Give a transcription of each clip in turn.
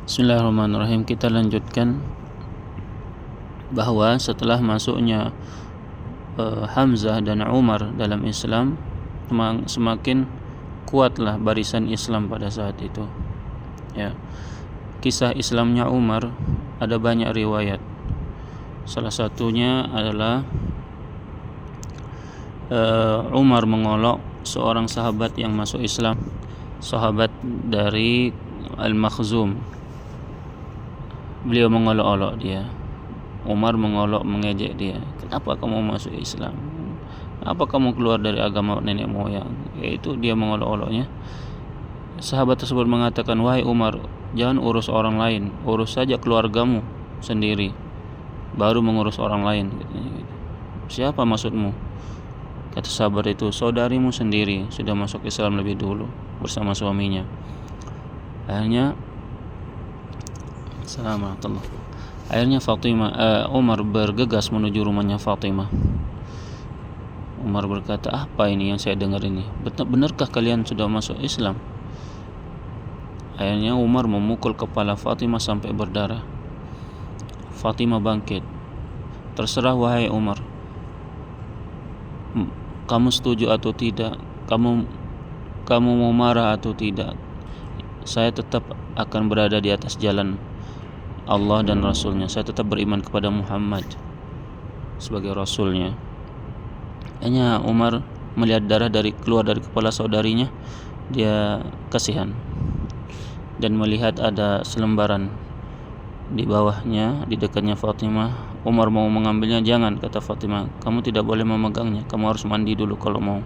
Bismillahirrahmanirrahim. Kita lanjutkan bahwa setelah masuknya Hamzah dan Umar dalam Islam, semakin kuatlah barisan Islam pada saat itu. Ya. Kisah Islamnya Umar ada banyak riwayat. Salah satunya adalah Umar mengolok seorang sahabat yang masuk Islam, sahabat dari Al-Makhzum. Beliau mengolok-olok dia. Umar mengolok, mengejek dia. Kenapa kamu masuk Islam? Apa kamu keluar dari agama nenek moyang? Itu dia mengolok-oloknya. Sahabat tersebut mengatakan, wahai Umar, jangan urus orang lain, urus saja keluargamu sendiri, baru mengurus orang lain. Siapa maksudmu? Kata sahabat itu, saudarimu sendiri sudah masuk Islam lebih dulu bersama suaminya. Akhirnya Umar bergegas menuju rumahnya Fatimah. Umar berkata, apa ini yang saya dengar ini? Benarkah kalian sudah masuk Islam? Akhirnya Umar memukul kepala Fatimah sampai berdarah. Fatimah bangkit. Terserah wahai Umar, kamu setuju atau tidak, kamu mau marah atau tidak, saya tetap akan berada di atas jalan Allah dan Rasulnya. Saya tetap beriman kepada Muhammad sebagai Rasulnya. Hanya Umar melihat darah keluar dari kepala saudarinya, dia kasihan, dan melihat ada selembaran di bawahnya, di dekatnya Fatimah. Umar mau mengambilnya. Jangan, kata Fatimah, kamu tidak boleh memegangnya, kamu harus mandi dulu kalau mau.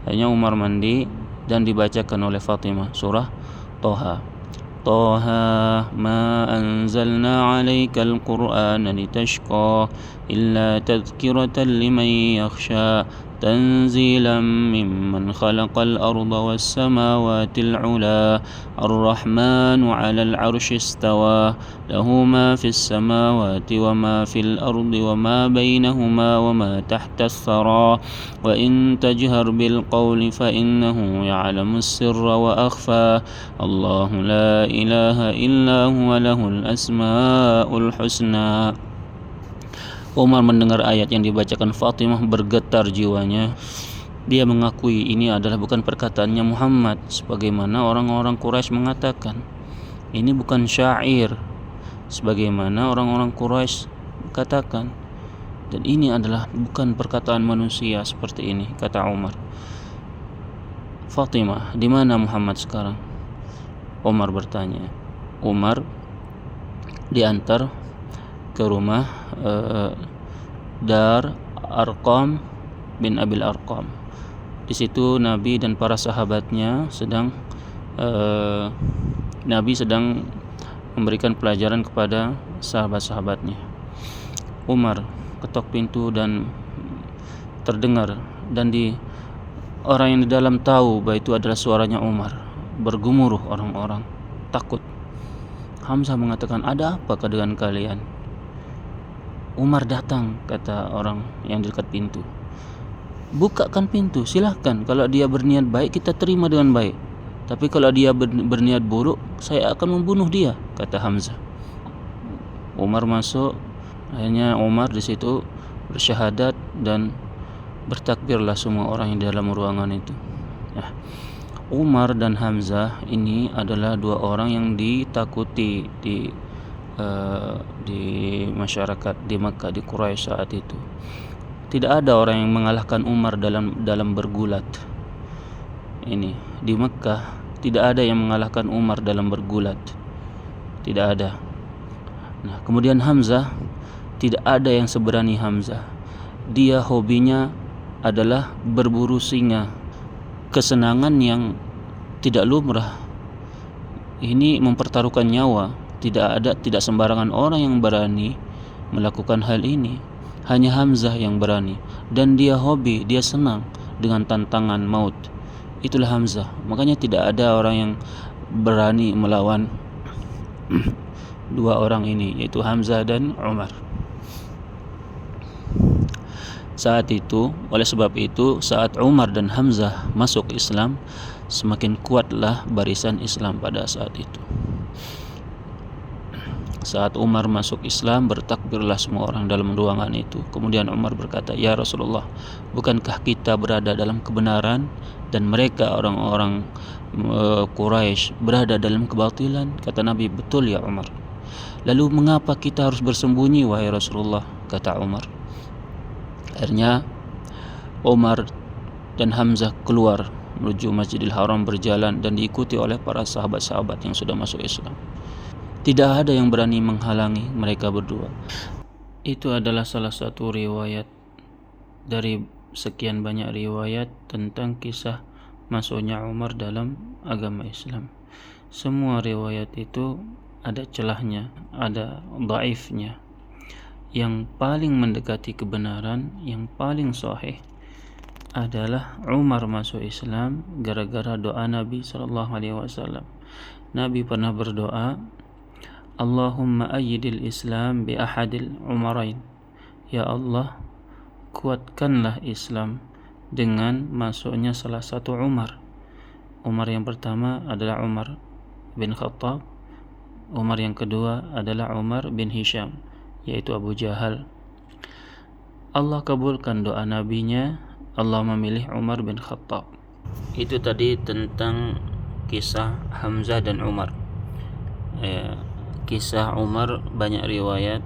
Akhirnya Umar mandi dan dibacakan oleh Fatimah surah Toha. Toha ma anzalna 'alaikal Qur'ana litashqa illa tadhkiratan liman yakhsha tanzilan mimman khalaqal arda was samawatil 'ula ar-rahmanu 'alal 'arsyi istawa lahu ma fis samawati wa ma fil ardi wa ma bainahuma wa ma tahtas thara wa in tajhar bil qawli fa innahu ya'lamus sirra wa akhfa Allahu la ilaha illa huwa lahul asmaul husna. Umar mendengar ayat yang dibacakan Fatimah bergetar jiwanya. Dia mengakui ini adalah bukan perkataannya Muhammad sebagaimana orang-orang Quraisy mengatakan. Ini bukan syair sebagaimana orang-orang Quraisy katakan, dan ini adalah bukan perkataan manusia seperti ini, kata Umar. Fatimah, di mana Muhammad sekarang? Umar bertanya. Umar diantar ke rumah Dar Arqam bin Abil Arqam. Di situ Nabi dan para sahabatnya Nabi sedang memberikan pelajaran kepada sahabat-sahabatnya. Umar ketok pintu dan terdengar, dan orang yang di dalam tahu bahwa itu adalah suaranya Umar. Bergemuruh orang-orang, takut. Hamzah mengatakan, ada apa dengan kalian? Umar datang, kata orang yang di dekat pintu. Bukakan pintu, silahkan. Kalau dia berniat baik, kita terima dengan baik. Tapi kalau dia berniat buruk, saya akan membunuh dia, kata Hamzah. Umar masuk. Akhirnya Umar di situ bersyahadat dan bertakbirlah semua orang yang di dalam ruangan itu. Umar dan Hamzah ini adalah dua orang yang ditakuti di masyarakat di Makkah, di Quraisy saat itu. Tidak ada orang yang mengalahkan Umar dalam bergulat. Ini di Makkah tidak ada yang mengalahkan Umar dalam bergulat. Tidak ada. Nah, kemudian Hamzah, tidak ada yang seberani Hamzah. Dia hobinya adalah berburu singa. Kesenangan yang tidak lumrah. Ini mempertaruhkan nyawa. Tidak sembarangan orang yang berani melakukan hal ini. Hanya Hamzah yang berani, dan dia hobi, dia senang dengan tantangan maut. Itulah Hamzah. Makanya tidak ada orang yang berani melawan dua orang ini, yaitu Hamzah dan Umar. Oleh sebab itu, saat Umar dan Hamzah masuk Islam, semakin kuatlah barisan Islam pada saat itu. Saat Umar masuk Islam, bertakbirlah semua orang dalam ruangan itu. Kemudian Umar berkata, "Ya Rasulullah, bukankah kita berada dalam kebenaran dan mereka orang-orang Quraisy berada dalam kebatilan?" Kata Nabi, "Betul ya Umar." "Lalu mengapa kita harus bersembunyi wahai Rasulullah?" kata Umar. Akhirnya Umar dan Hamzah keluar menuju Masjidil Haram berjalan dan diikuti oleh para sahabat-sahabat yang sudah masuk Islam. Tidak ada yang berani menghalangi mereka berdua. Itu adalah salah satu riwayat dari sekian banyak riwayat tentang kisah masuknya Umar dalam agama Islam. Semua riwayat itu ada celahnya, ada dhaifnya. Yang paling mendekati kebenaran, yang paling sahih adalah Umar masuk Islam gara-gara doa Nabi SAW. Nabi pernah berdoa, "Allahumma ayyidil Islam bi ahadil Umarain." Ya Allah, kuatkanlah Islam dengan masuknya salah satu Umar. Umar yang pertama adalah Umar bin Khattab. Umar yang kedua adalah Umar bin Hisham, yaitu Abu Jahal. Allah kabulkan doa nabinya, Allah memilih Umar bin Khattab. Itu tadi tentang kisah Hamzah dan Umar. Kisah Umar banyak riwayat,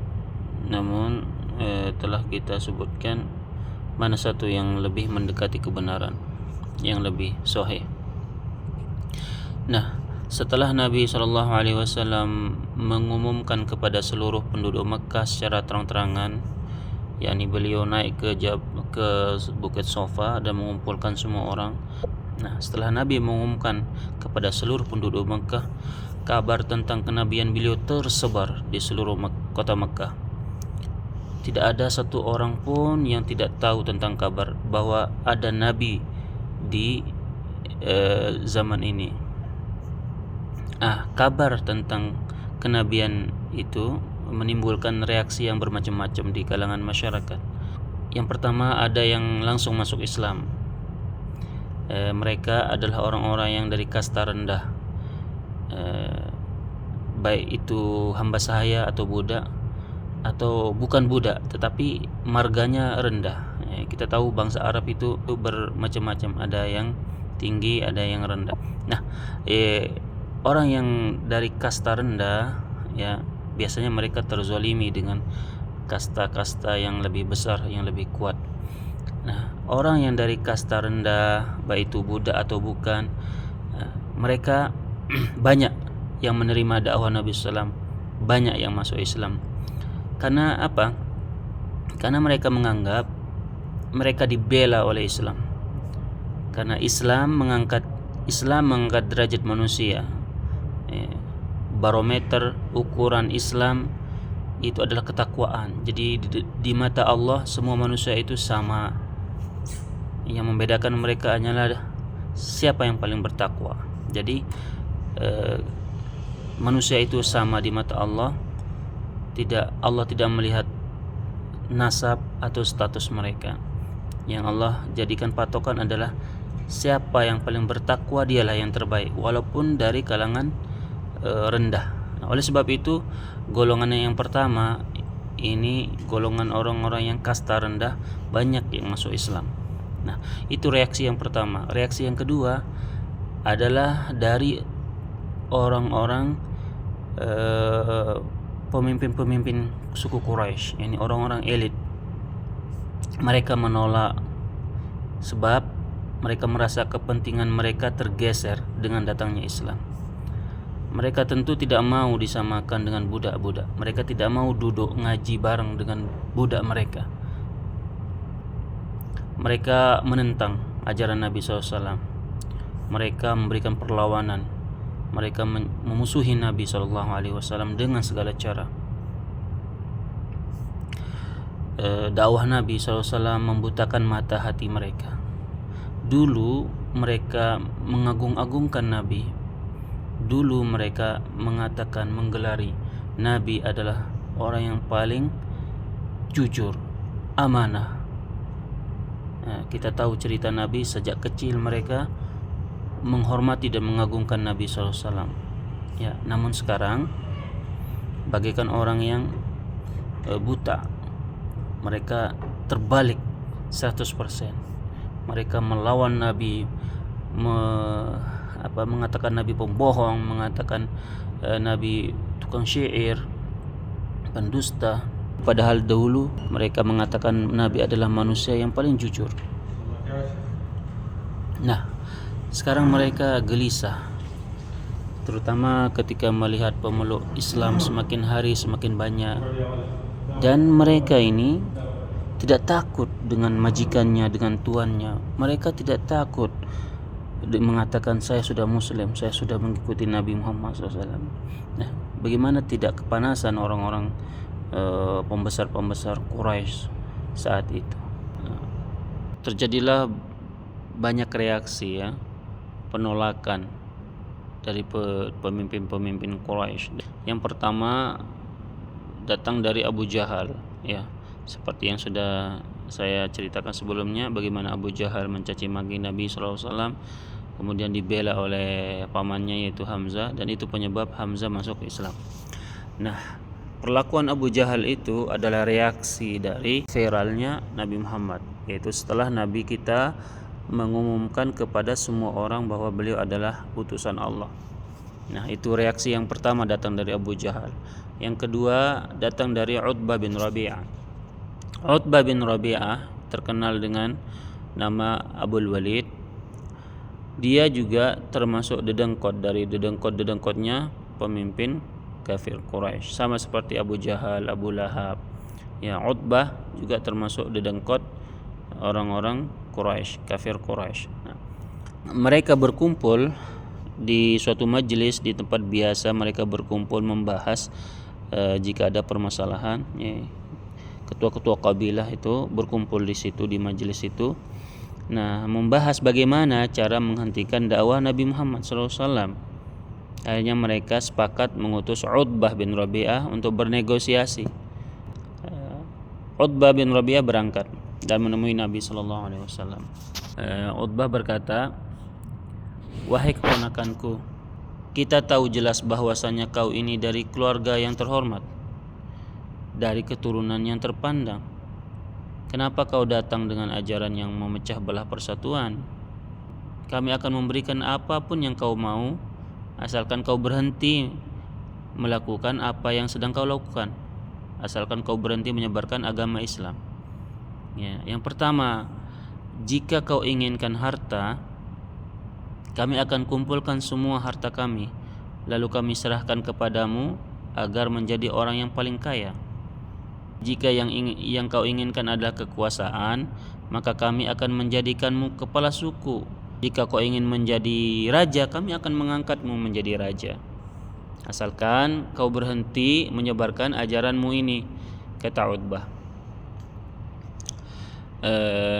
namun telah kita sebutkan mana satu yang lebih mendekati kebenaran, yang lebih sahih. Nah, setelah Nabi SAW mengumumkan kepada seluruh penduduk Mekah secara terang-terangan, yakni beliau naik ke Bukit Sofa dan mengumpulkan semua orang. Nah, setelah Nabi mengumumkan kepada seluruh penduduk Mekah, kabar tentang kenabian beliau tersebar di seluruh kota Mekah. Tidak ada satu orang pun yang tidak tahu tentang kabar bahwa ada Nabi di zaman ini. Kabar tentang kenabian itu menimbulkan reaksi yang bermacam-macam di kalangan masyarakat. Yang pertama, ada yang langsung masuk Islam. Mereka adalah orang-orang yang dari kasta rendah, baik itu hamba sahaya atau budak, atau bukan budak tetapi marganya rendah. Kita tahu bangsa Arab itu bermacam-macam, ada yang tinggi, ada yang rendah. Nah, orang yang dari kasta rendah, ya biasanya mereka terzolimi dengan kasta-kasta yang lebih besar, yang lebih kuat. Nah, orang yang dari kasta rendah, baik itu budak atau bukan, mereka banyak yang menerima dakwah Nabi SAW, banyak yang masuk Islam. Karena apa? Karena mereka menganggap mereka dibela oleh Islam. Karena Islam mengangkat derajat manusia. Barometer ukuran Islam itu adalah ketakwaan. Jadi di mata Allah semua manusia itu sama. Yang membedakan mereka hanyalah siapa yang paling bertakwa. Jadi manusia itu sama di mata Allah. Allah tidak melihat nasab atau status mereka. Yang Allah jadikan patokan adalah siapa yang paling bertakwa, dialah yang terbaik, walaupun dari kalangan rendah. Oleh sebab itu, golongan yang pertama ini golongan orang-orang yang kasta rendah, banyak yang masuk Islam. Nah, itu reaksi yang pertama. Reaksi yang kedua adalah dari orang-orang pemimpin-pemimpin suku Quraisy, ini orang-orang elit. Mereka menolak sebab mereka merasa kepentingan mereka tergeser dengan datangnya Islam. Mereka tentu tidak mau disamakan dengan budak-budak. Mereka tidak mau duduk ngaji bareng dengan budak mereka. Mereka menentang ajaran Nabi SAW. Mereka memberikan perlawanan. Mereka memusuhi Nabi SAW dengan segala cara. Dakwah Nabi SAW membutakan mata hati mereka. Dulu mereka mengagung-agungkan Nabi. Dulu mereka mengatakan, menggelari Nabi adalah orang yang paling jujur, amanah. Kita tahu cerita Nabi sejak kecil mereka menghormati dan mengagungkan Nabi SAW. Ya, namun sekarang bagaikan orang yang buta. Mereka terbalik 100%. Mereka melawan Nabi, mengatakan Nabi pembohong, mengatakan Nabi tukang syair, pendusta. Padahal dahulu mereka mengatakan Nabi adalah manusia yang paling jujur. Nah, sekarang mereka gelisah, terutama ketika melihat pemeluk Islam semakin hari semakin banyak. Dan mereka ini tidak takut dengan majikannya, dengan tuannya. Mereka tidak takut mengatakan saya sudah Muslim, saya sudah mengikuti Nabi Muhammad SAW. Nah, bagaimana tidak kepanasan orang-orang pembesar-pembesar Quraisy saat itu. Terjadilah banyak reaksi, ya, penolakan dari pemimpin-pemimpin Quraisy. Yang pertama datang dari Abu Jahal, ya, seperti yang sudah saya ceritakan sebelumnya, bagaimana Abu Jahal mencaci maki Nabi SAW, kemudian dibela oleh pamannya yaitu Hamzah, dan itu penyebab Hamzah masuk Islam. Nah, perlakuan Abu Jahal itu adalah reaksi dari viralnya Nabi Muhammad, yaitu setelah Nabi kita mengumumkan kepada semua orang bahwa beliau adalah utusan Allah. Nah, itu reaksi yang pertama datang dari Abu Jahal. Yang kedua datang dari Utbah bin Rabi'ah. Utbah bin Rabi'ah terkenal dengan nama Abul Walid. Dia juga termasuk dedengkot dari dedengkot-dedengkotnya pemimpin kafir Quraisy, sama seperti Abu Jahal, Abu Lahab. Ya, Utbah juga termasuk dedengkot orang-orang Quraisy, kafir Quraisy. Nah, mereka berkumpul di suatu majelis, di tempat biasa mereka berkumpul membahas jika ada permasalahan, ya, ketua-ketua kabilah itu berkumpul di situ, di majelis itu. Nah, membahas bagaimana cara menghentikan dakwah Nabi Muhammad SAW. Akhirnya mereka sepakat mengutus Utbah bin Rabi'ah untuk bernegosiasi. Utbah bin Rabi'ah berangkat dan menemui Nabi SAW. Utbah berkata, "Wahai keponakanku, kita tahu jelas bahwasanya kau ini dari keluarga yang terhormat, dari keturunan yang terpandang. Kenapa kau datang dengan ajaran yang memecah belah persatuan? Kami akan memberikan apapun yang kau mau, asalkan kau berhenti melakukan apa yang sedang kau lakukan, asalkan kau berhenti menyebarkan agama Islam." Ya, yang pertama, jika kau inginkan harta, kami akan kumpulkan semua harta kami, lalu kami serahkan kepadamu agar menjadi orang yang paling kaya. Jika yang kau inginkan adalah kekuasaan, maka kami akan menjadikanmu kepala suku. Jika kau ingin menjadi raja, kami akan mengangkatmu menjadi raja, asalkan kau berhenti menyebarkan ajaranmu ini, kata Utbah.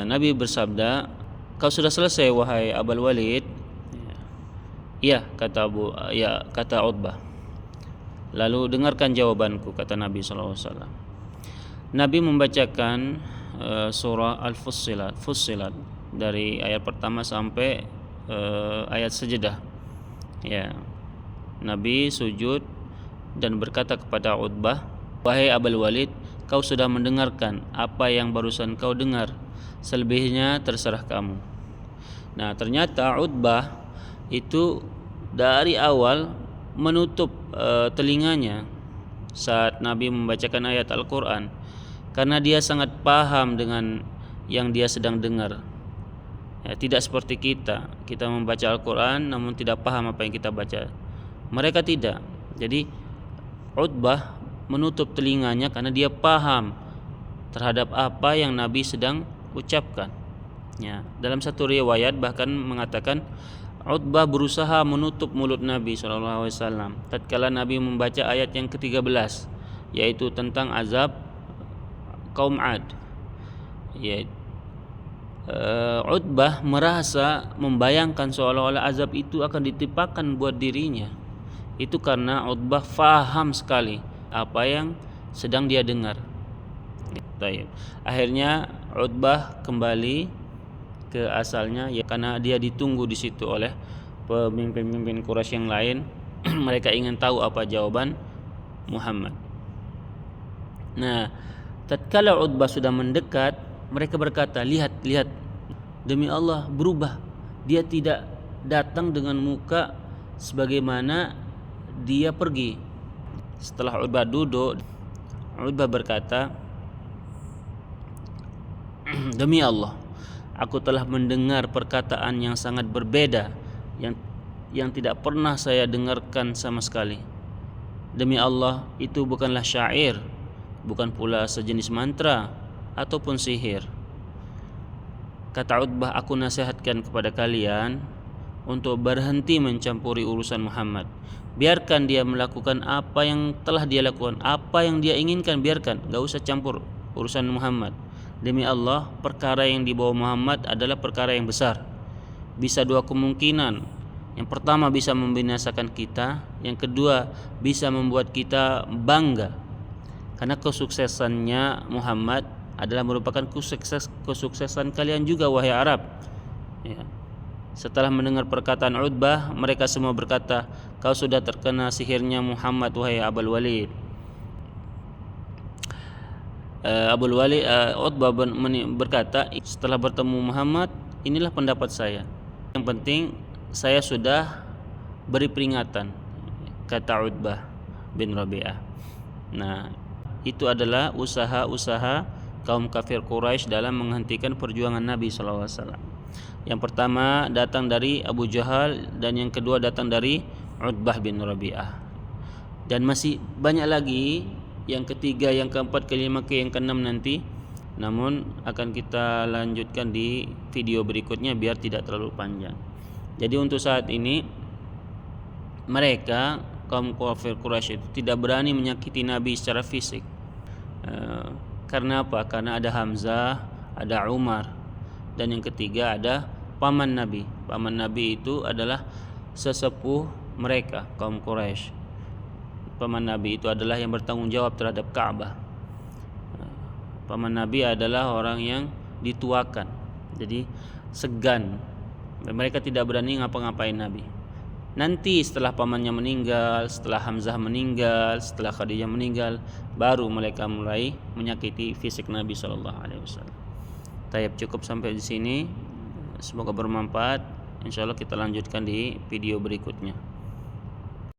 Nabi bersabda, "Kau sudah selesai wahai Abul Walid?" "Ya," kata Utbah. "Lalu dengarkan jawabanku," kata Nabi SAW. Nabi membacakan surah Al-Fussilat dari ayat pertama sampai ayat Sajdah. Ya, Nabi sujud dan berkata kepada Utbah, "Wahai Abul Walid, kau sudah mendengarkan apa yang barusan kau dengar. Selebihnya terserah kamu." Nah, ternyata Utbah itu dari awal menutup telinganya saat Nabi membacakan ayat Al-Quran, karena dia sangat paham dengan yang dia sedang dengar. Ya, tidak seperti kita membaca Al-Quran namun tidak paham apa yang kita baca. Mereka tidak. Jadi Utbah menutup telinganya karena dia paham terhadap apa yang Nabi sedang ucapkan. Ya, dalam satu riwayat bahkan mengatakan Utbah berusaha menutup mulut Nabi SAW tatkala Nabi membaca ayat yang ke-13, yaitu tentang azab kaum Ad. Utbah merasa membayangkan seolah-olah azab itu akan ditimpakan buat dirinya. Itu karena Utbah faham sekali apa yang sedang dia dengar. Akhirnya Utbah kembali ke asalnya, ya, karena dia ditunggu di situ oleh pemimpin-pemimpin Quraisy yang lain. Mereka ingin tahu apa jawaban Muhammad. Nah, tatkala Utbah sudah mendekat, mereka berkata, lihat, demi Allah berubah. Dia tidak datang dengan muka sebagaimana dia pergi. Setelah Utbah duduk, Utbah berkata, demi Allah, aku telah mendengar perkataan yang sangat berbeda, yang tidak pernah saya dengarkan sama sekali. Demi Allah, itu bukanlah syair, bukan pula sejenis mantra ataupun sihir. Kata Utbah, aku nasihatkan kepada kalian untuk berhenti mencampuri urusan Muhammad. Biarkan dia melakukan apa yang telah dia lakukan, apa yang dia inginkan biarkan, gak usah campur urusan Muhammad. Demi Allah, perkara yang dibawa Muhammad adalah perkara yang besar. Bisa dua kemungkinan. Yang pertama bisa membinasakan kita, yang kedua bisa membuat kita bangga. Karena kesuksesannya Muhammad adalah merupakan kesuksesan kalian juga, wahai Arab. Ya. Setelah mendengar perkataan Utbah, mereka semua berkata, kau sudah terkena sihirnya Muhammad, wahai Abul Walid. Utbah berkata, setelah bertemu Muhammad, inilah pendapat saya. Yang penting saya sudah beri peringatan, kata Utbah bin Rabi'ah. Nah, itu adalah usaha-usaha kaum kafir Quraisy dalam menghentikan perjuangan Nabi SAW. Yang pertama datang dari Abu Jahal, dan yang kedua datang dari Utbah bin Rabi'ah. Dan masih banyak lagi, yang ketiga, yang keempat, kelima, yang keenam nanti. Namun akan kita lanjutkan di video berikutnya biar tidak terlalu panjang. Jadi untuk saat ini mereka kaum kafir Quraisy itu tidak berani menyakiti Nabi secara fisik. Karena apa? Karena ada Hamzah, ada Umar, dan yang ketiga ada paman Nabi. Paman Nabi itu adalah sesepuh mereka, kaum Quraisy. Paman Nabi itu adalah yang bertanggung jawab terhadap Ka'bah. Paman Nabi adalah orang yang dituakan, jadi segan. Mereka tidak berani ngapa-ngapain Nabi. Nanti setelah pamannya meninggal, setelah Hamzah meninggal, setelah Khadijah meninggal, baru mereka mulai menyakiti fisik Nabi SAW. Tayyib, cukup sampai di sini. Semoga bermanfaat. Insyaallah kita lanjutkan di video berikutnya.